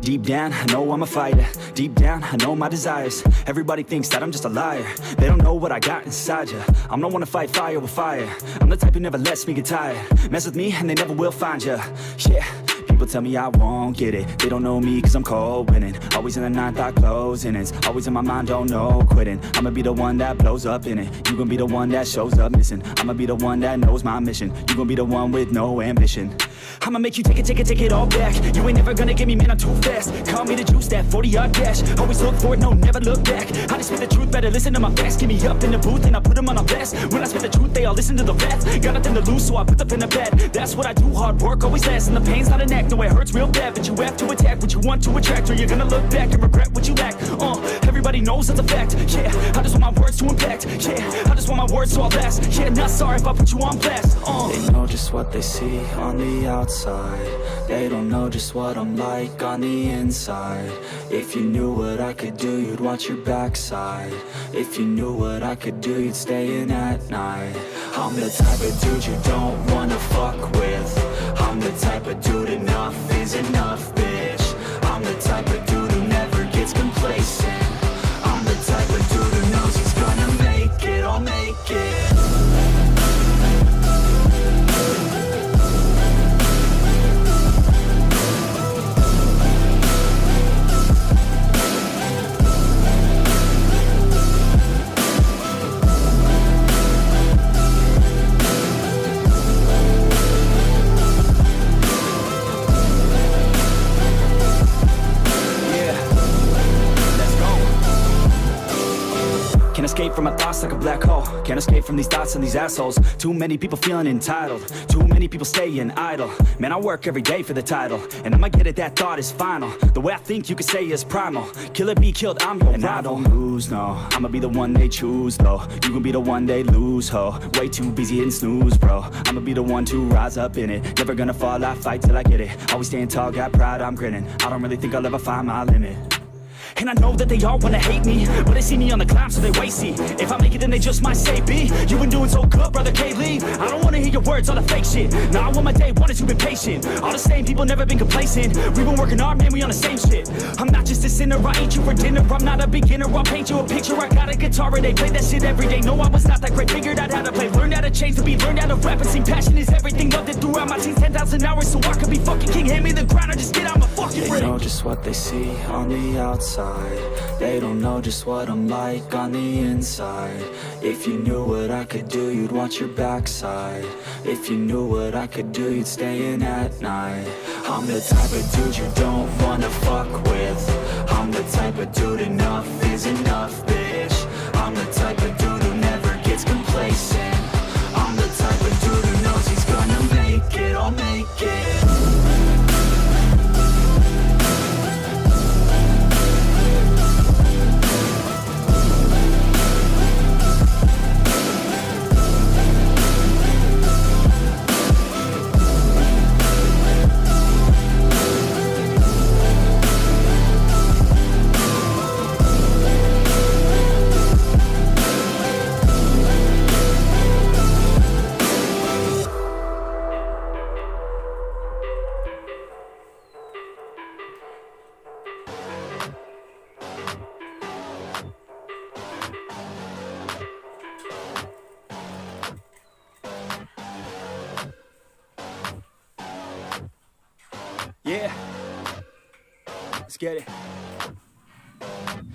Deep down, I know I'm a fighter. Deep down, I know my desires. Everybody thinks that I'm just a liar. They don't know what I got inside ya. I'm the one to fight fire with fire. I'm the type who never lets me get tired. Mess with me and they never will find ya. Yeah. People tell me I won't get it. They don't know me cause I'm cold winning. Always in the ninth, I closing. It's always in my mind, don't know quitting. I'ma be the one that blows up in it. You gon' be the one that shows up missing. I'ma be the one that knows my mission. You gon' be the one with no ambition. I'ma make you take it all back. You ain't never gonna get me, man, I'm too fast. Call me the juice, that 40-yard dash. Always look for it, no, never look back. I just spit the truth, better listen to my facts. Get me up in the booth and I put them on a blast. When I spit the truth, they all listen to the facts. Got nothing to lose, so I put the pen to bed. That's what I do, hard work always lasts. And the pain's not an act, no, it hurts real bad. But you have to attack what you want to attract, or you're gonna look back and regret what you lack. Everybody knows that's a fact. Yeah, I just want my words to impact. Yeah, I just want my words to all last. Yeah, not sorry if I put you on blast. They know just what they see on the outside. They don't know just what I'm like on the inside. If you knew what I could do, you'd watch your backside. If you knew what I could do, you'd stay in at night. I'm the type of dude you don't wanna fuck with. I'm the type of dude enough is enough, bitch. I'm the type of dude who never gets complacent. I'm the type of dude who knows he's gonna make it, I'll make it. Can't escape from my thoughts like a black hole. Can't escape from these thoughts and these assholes. Too many people feeling entitled. Too many people staying idle. Man, I work every day for the title, and I'ma get it, that thought is final. The way I think you could say is primal. Kill it, be killed, I'm your rival. I don't lose, no. I'ma be the one they choose, though. You gon' be the one they lose, ho. Way too busy hitting snooze, bro. I'ma be the one to rise up in it. Never gonna fall, I fight till I get it. Always staying tall, got pride, I'm grinning. I don't really think I'll ever find my limit. And I know that they all wanna hate me, but they see me on the climb, so they wait, see. If I make it, then they just might say, B, you been doing so good, brother K-Lee. I don't wanna hear your words, all the fake shit. Now I want my day, wanted you been patient. All the same people, never been complacent. We been working hard, man, we on the same shit. I'm not just a sinner, I ain't you for dinner. I'm not a beginner, I'll paint you a picture. I got a guitar and they play that shit every day. No, I was not that great, figured out how to play. Learned how to change the beat, learned how to rap and sing. Passion is everything, loved it throughout my teens. 10,000 hours, so I could be fucking king. Hand me the crown or just get out my fucking ring. They know just what they see on the outside. They don't know just what I'm like on the inside. If you knew what I could do, you'd watch your backside. If you knew what I could do, you'd stay in at night. I'm the type of dude you don't wanna fuck with. I'm the type of dude enough is enough, bitch. I'm the type of dude who never gets complacent. I'm the type of dude who knows he's gonna make it, I'll make it. Yeah, let's get it.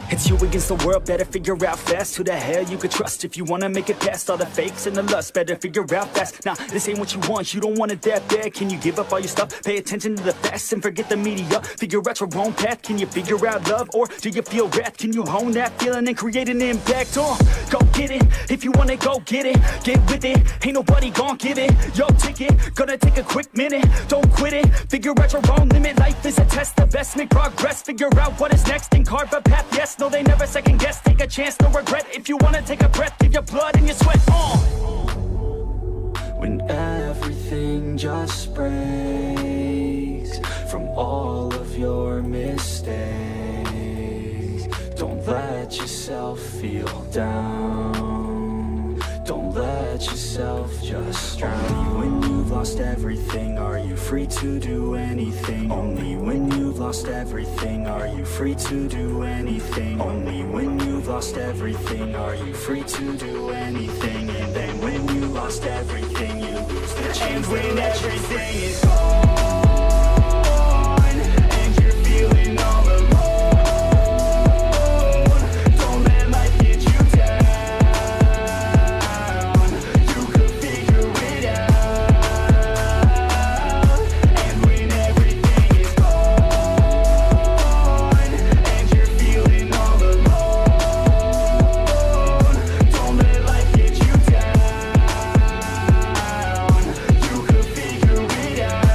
It's you against the world, better figure out fast who the hell you could trust if you wanna make it past all the fakes and the lust. Better figure out fast. Nah, this ain't what you want, you don't want it that bad. Can you give up all your stuff? Pay attention to the facts and forget the media. Figure out your own path. Can you figure out love, or do you feel wrath? Can you hone that feeling and create an impact? Go get it, if you want it, go get it. Get with it, ain't nobody gon' give it your ticket. Gonna take a quick minute, don't quit it. Figure out your own limit, life is a test. The best make progress, figure out what is next and carve a path. Yes, no, they never second guess. Take a chance, no regret. If you wanna take a breath, give your blood and your sweat. When everything just breaks from all of your mistakes, don't let yourself feel down. Don't let yourself just drown. When you've lost everything are you free to do anything. Only when you've lost everything are you free to do anything. Only when you've lost everything are you free to do anything. And then when you lost everything you lose the chance. And when everything is gone and you're feeling all alone, don't let life get you down. You could figure it out. And when everything is gone and you're feeling all alone, don't let life get you down. You could figure it out.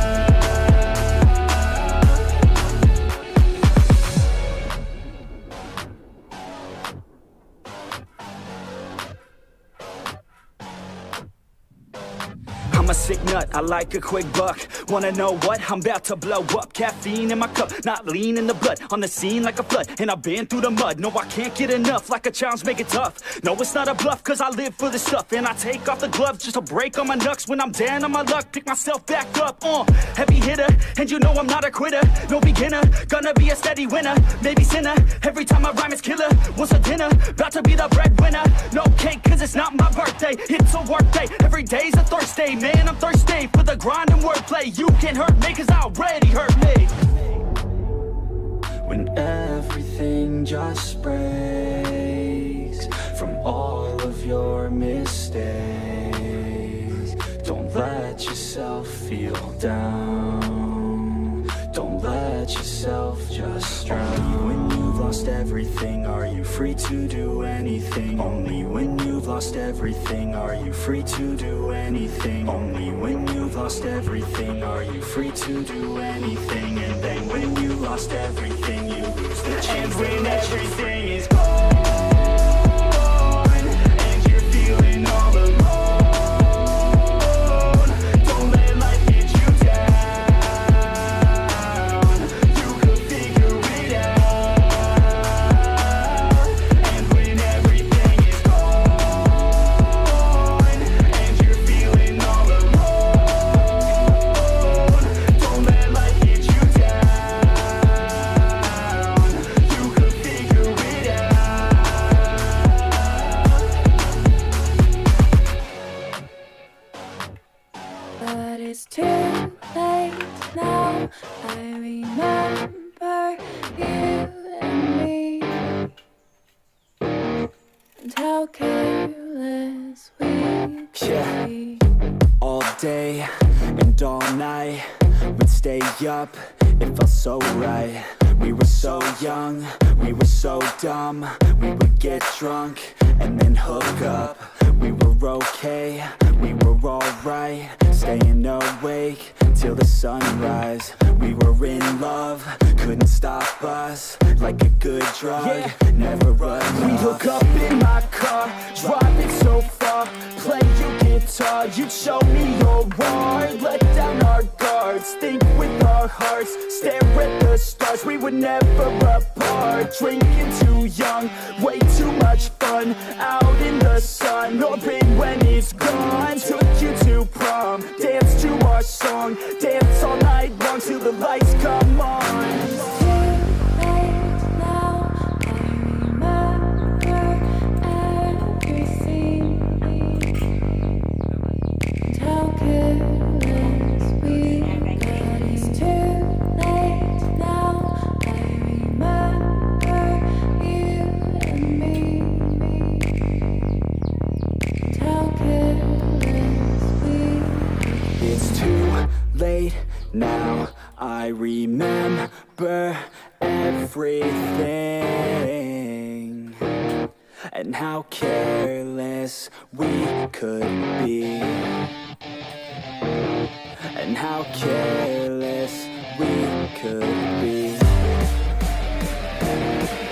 I'm a sick nut, I like a quick buck. Wanna know what? I'm about to blow up. Caffeine in my cup, not lean in the blood. On the scene like a flood, and I've been through the mud. No, I can't get enough, like a challenge, make it tough. No, it's not a bluff, cause I live for this stuff. And I take off the gloves just to break all my knucks. When I'm down on my luck, pick myself back up. Heavy hitter, and you know I'm not a quitter. No beginner, gonna be a steady winner. Maybe sinner, every time I rhyme it's killer. What's a dinner? About to be the breadwinner. No cake, cause it's not my birthday. It's a work day, every day's a Thursday. Man, I'm thirsty for the grind and wordplay. You can't hurt me, cause I already hurt me. When everything just breaks from all of your mistakes, don't let yourself feel down. Don't let yourself just drown. Only when you've lost everything are you free to do anything. Only when you've lost everything are you free to do anything. Only when you've lost everything are you free to do anything. And then when you lost everything you lose the chance. And when everything is gone and you're feeling all alone, don't let life get you down. You could figure it out. And when everything is gone and you're feeling all alone, don't let life get you down. You could figure it out. But it's too late now. I remember you and me, and how careless we could be. All day and all night we'd stay up, it felt so right. We were so young, we were so dumb. We would get drunk and then hook up. We were okay, we were alright, staying awake till the sunrise. We were in love, couldn't stop us, like a good drug, never enough. We hook up in my car, driving so far, play your guitar, you'd show me your art, let down our guards, think with our hearts, stare at the stars, we were never apart, drinking too young, way too much fun, out in the sun, open when it's gone, took you to prom, dance to our song, dance all night long till the lights come on. Now I remember everything, and how careless we could be, and how careless we could be,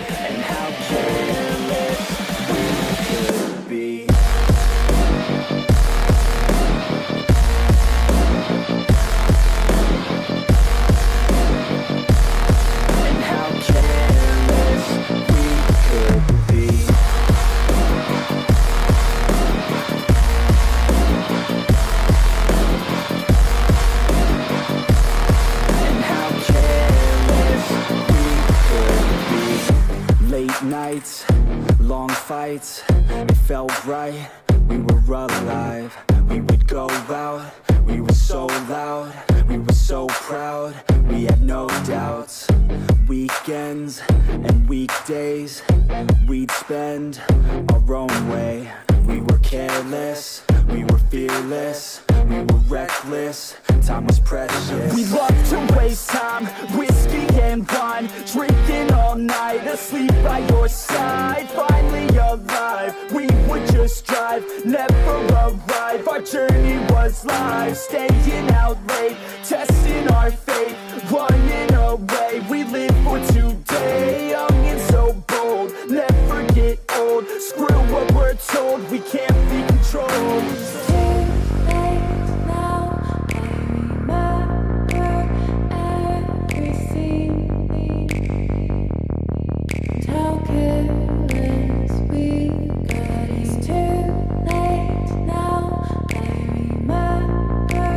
and how careless we could be. nights, it felt right, we were alive. We would go out, we were so loud, we were so proud, we had no doubts. Weekends and weekdays, we'd spend our own way. We were careless, we were fearless, we were reckless, time was precious. We loved to waste time, whiskey and wine, drinking all night, asleep by your side. Finally alive, we would just drive, never arrive. Our journey was live, staying out late, testing our fate, running away. We live for today, young and so bold, never get old. Screw what we're told, we can't be controlled. It's too late now, I remember everything. And how careless we got. It's too late now, I remember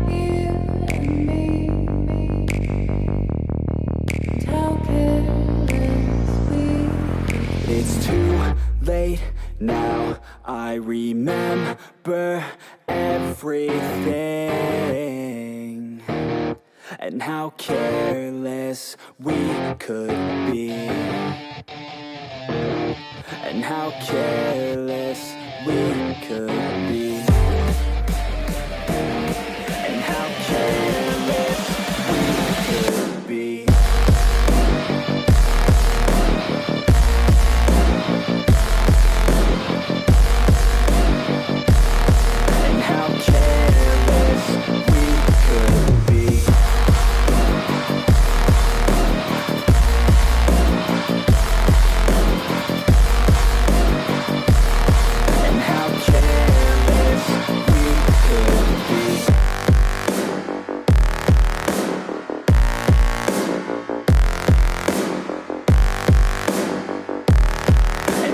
you and me. And how careless we. It's too late now, I remember everything, and how careless we could be, and how careless we could be, and how careless we could be.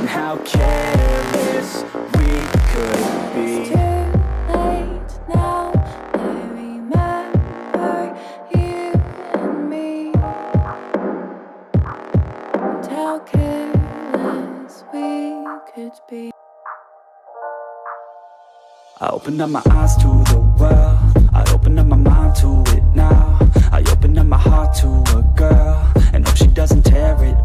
How careless we could be. It's too late now, I remember you and me. And how careless we could be. I opened up my eyes to the world, I opened up my mind to it now. I opened up my heart to a girl, and hope she doesn't tear it